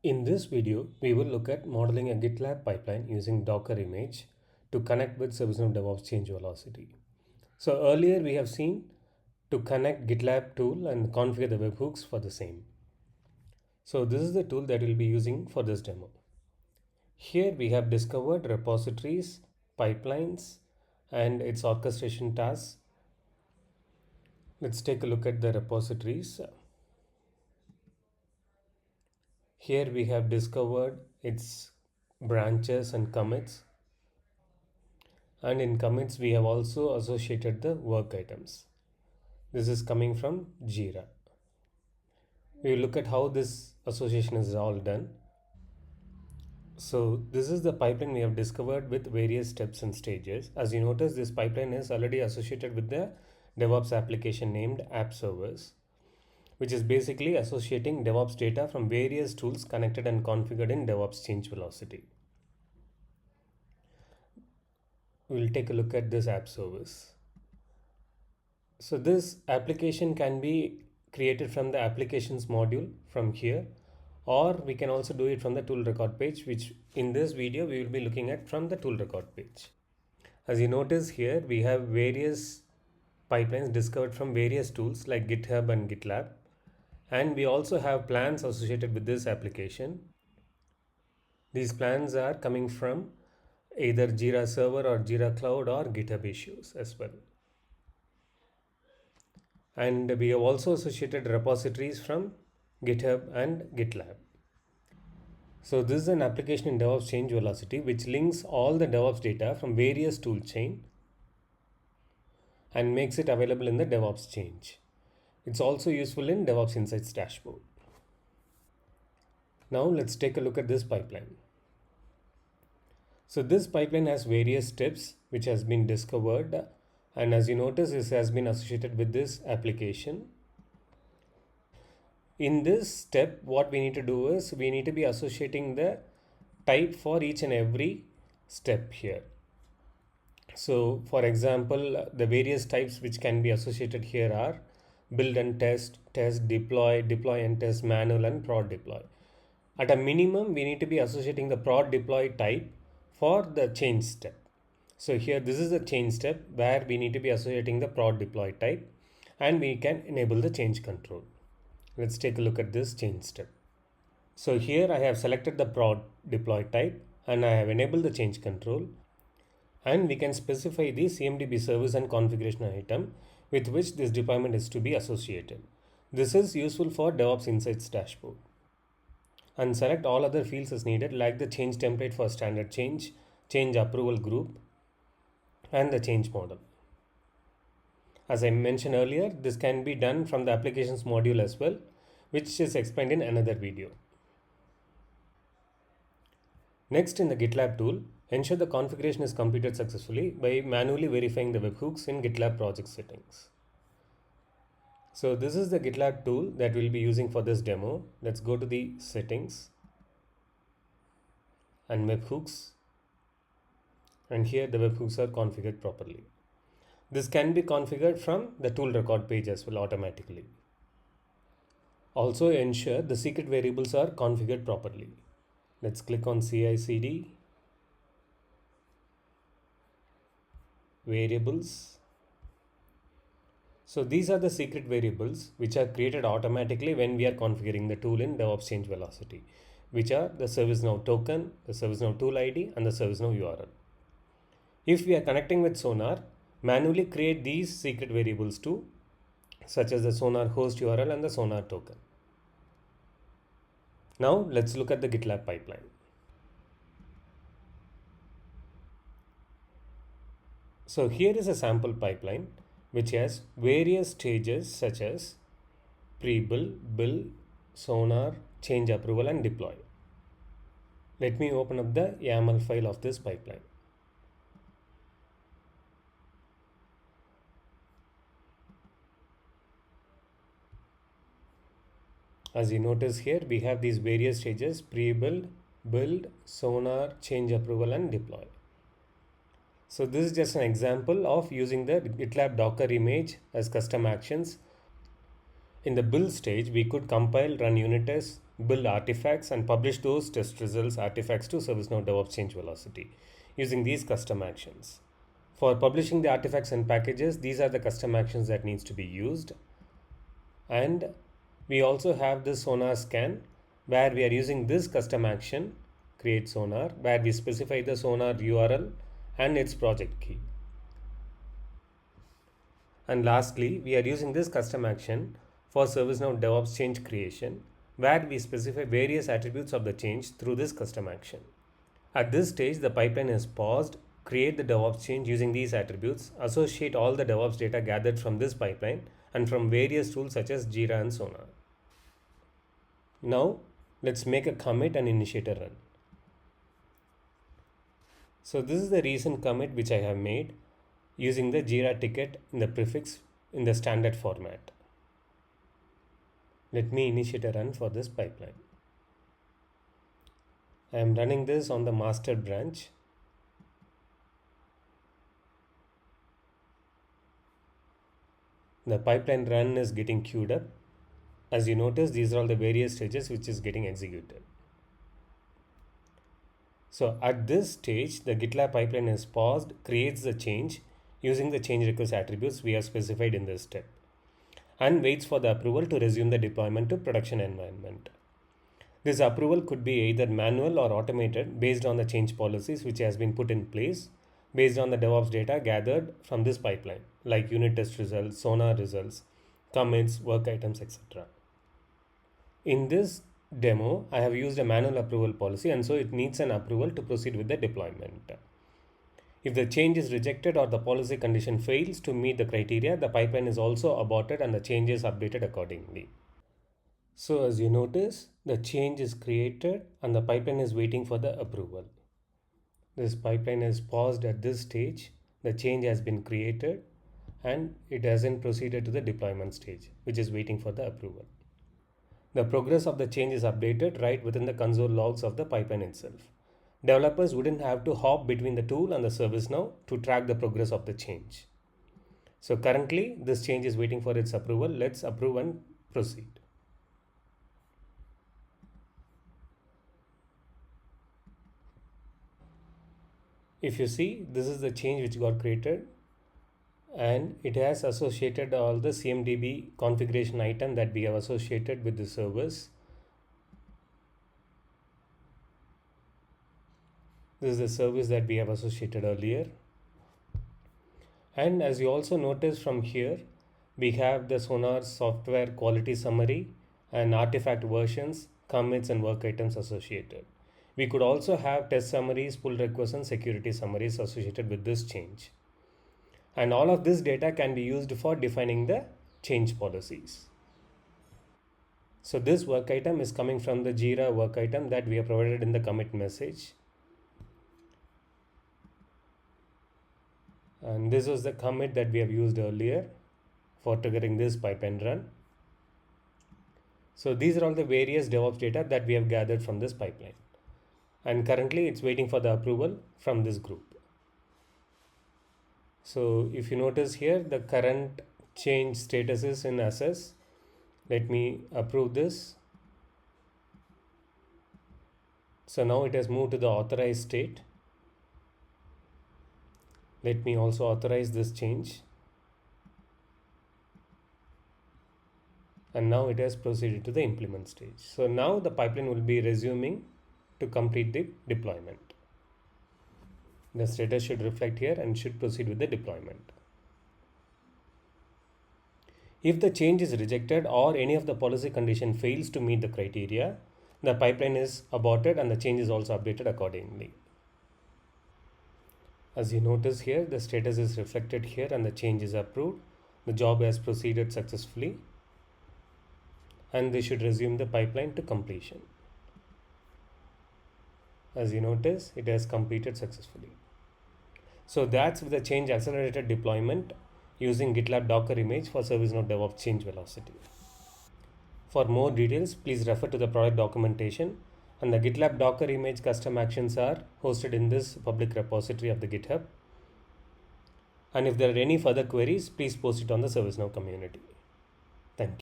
In this video, we will look at modeling a GitLab pipeline using Docker image to connect with ServiceNow DevOps change velocity. So earlier we have seen to connect GitLab tool and configure the webhooks for the same. So this is the tool that we'll be using for this demo. Here we have discovered repositories, pipelines, and its orchestration tasks. Let's take a look at the repositories. Here we have discovered its branches and commits, and in commits we have also associated the work items. This is coming from Jira. We will look at how this association is all done. So this is the pipeline we have discovered with various steps and stages. As you notice, this pipeline is already associated with the DevOps application named app servers, which is basically associating DevOps data from various tools connected and configured in DevOps change velocity. We'll take a look at this app service. So this application can be created from the applications module from here, or we can also do it from the tool record page, which in this video we will be looking at from the tool record page. As you notice here, we have various pipelines discovered from various tools like GitHub and Gitlab, and we also have plans associated with this application. These plans are coming from either Jira Server or Jira Cloud or GitHub issues as well. And we have also associated repositories from GitHub and GitLab. So this is an application in DevOps change velocity which links all the DevOps data from various tool chain and makes it available in the DevOps change. It's also useful in DevOps Insights dashboard. Now let's take a look at this pipeline. So this pipeline has various steps which has been discovered, and as you notice, this has been associated with this application. In this step, what we need to do is we need to be associating the type for each and every step here. So for example, the various types which can be associated here are build and test, test, deploy, deploy and test, manual and prod deploy. At a minimum, we need to be associating the prod deploy type for the change step. So here this is the change step where we need to be associating the prod deploy type, and we can enable the change control. Let's take a look at this change step. So here I have selected the prod deploy type and I have enabled the change control, and we can specify the CMDB service and configuration item with which this deployment is to be associated. This is useful for DevOps Insights dashboard. And select all other fields as needed, like the change template for standard change, change approval group, and the change model. As I mentioned earlier, this can be done from the applications module as well, which is explained in another video. Next, in the GitLab tool, ensure the configuration is completed successfully by manually verifying the webhooks in GitLab project settings. So this is the GitLab tool that we'll be using for this demo. Let's go to the settings and webhooks, and here the webhooks are configured properly. This can be configured from the tool record page as well automatically. Also ensure the secret variables are configured properly. Let's click on CI/CD, variables. So these are the secret variables which are created automatically when we are configuring the tool in DevOps change velocity, which are the ServiceNow token, the ServiceNow tool ID, and the ServiceNow URL. If we are connecting with Sonar, manually create these secret variables too, such as the Sonar host URL and the Sonar token. Now let's look at the GitLab pipeline. So here is a sample pipeline which has various stages such as pre-build, build, Sonar, change approval, and deploy. Let me open up the YAML file of this pipeline. As you notice here, we have these various stages: pre-build, build, Sonar, change approval, and deploy. So this is just an example of using the GitLab Docker image as custom actions. In the build stage, we could compile, run unit tests, build artifacts, and publish those test results artifacts to ServiceNow DevOps change velocity using these custom actions. For publishing the artifacts and packages, these are the custom actions that needs to be used. And we also have the sonar scan, where we are using this custom action create sonar, where we specify the sonar URL and its project key. And lastly, we are using this custom action for ServiceNow DevOps change creation, where we specify various attributes of the change through this custom action. At this stage, the pipeline is paused. Create the DevOps change using these attributes, associate all the DevOps data gathered from this pipeline and from various tools such as Jira and Sonar. Now, let's make a commit and initiate a run. So this is the recent commit which I have made using the Jira ticket in the prefix in the standard format. Let me initiate a run for this pipeline. I am running this on the master branch. The pipeline run is getting queued up. As you notice, these are all the various stages which is getting executed. So at this stage, the GitLab pipeline is paused, creates the change using the change request attributes we have specified in this step, and waits for the approval to resume the deployment to production environment. This approval could be either manual or automated based on the change policies which has been put in place based on the DevOps data gathered from this pipeline, like unit test results, sonar results, commits, work items, etc. In this demo, I have used a manual approval policy, and so it needs an approval to proceed with the deployment. If the change is rejected or the policy condition fails to meet the criteria, the pipeline is also aborted and the change is updated accordingly. So as you notice, the change is created and the pipeline is waiting for the approval. This pipeline is paused at this stage. The change has been created and it hasn't proceeded to the deployment stage, which is waiting for the approval. The progress of the change is updated right within the console logs of the pipeline itself. Developers wouldn't have to hop between the tool and the ServiceNow to track the progress of the change. So currently, this change is waiting for its approval. Let's approve and proceed. If you see, this is the change which got created, and it has associated all the CMDB configuration item that we have associated with the service. This is the service that we have associated earlier. And as you also notice from here, we have the Sonar software quality summary and artifact versions, commits and work items associated. We could also have test summaries, pull requests and security summaries associated with this change. And all of this data can be used for defining the change policies. So this work item is coming from the Jira work item that we have provided in the commit message. And this was the commit that we have used earlier for triggering this pipeline run. So these are all the various DevOps data that we have gathered from this pipeline. And currently it's waiting for the approval from this group. So if you notice here, the current change status is in assess. Let me approve this. So now it has moved to the authorized state. Let me also authorize this change. And now it has proceeded to the implement stage. So now the pipeline will be resuming to complete the deployment. The status should reflect here and should proceed with the deployment. If the change is rejected or any of the policy condition fails to meet the criteria, the pipeline is aborted and the change is also updated accordingly. As you notice here, the status is reflected here and the change is approved. The job has proceeded successfully and they should resume the pipeline to completion. As you notice, it has completed successfully. So that's with the change accelerated deployment using GitLab Docker image for ServiceNow DevOps change velocity. For more details, please refer to the product documentation, and the GitLab Docker image custom actions are hosted in this public repository of the GitHub. And if there are any further queries, please post it on the ServiceNow community.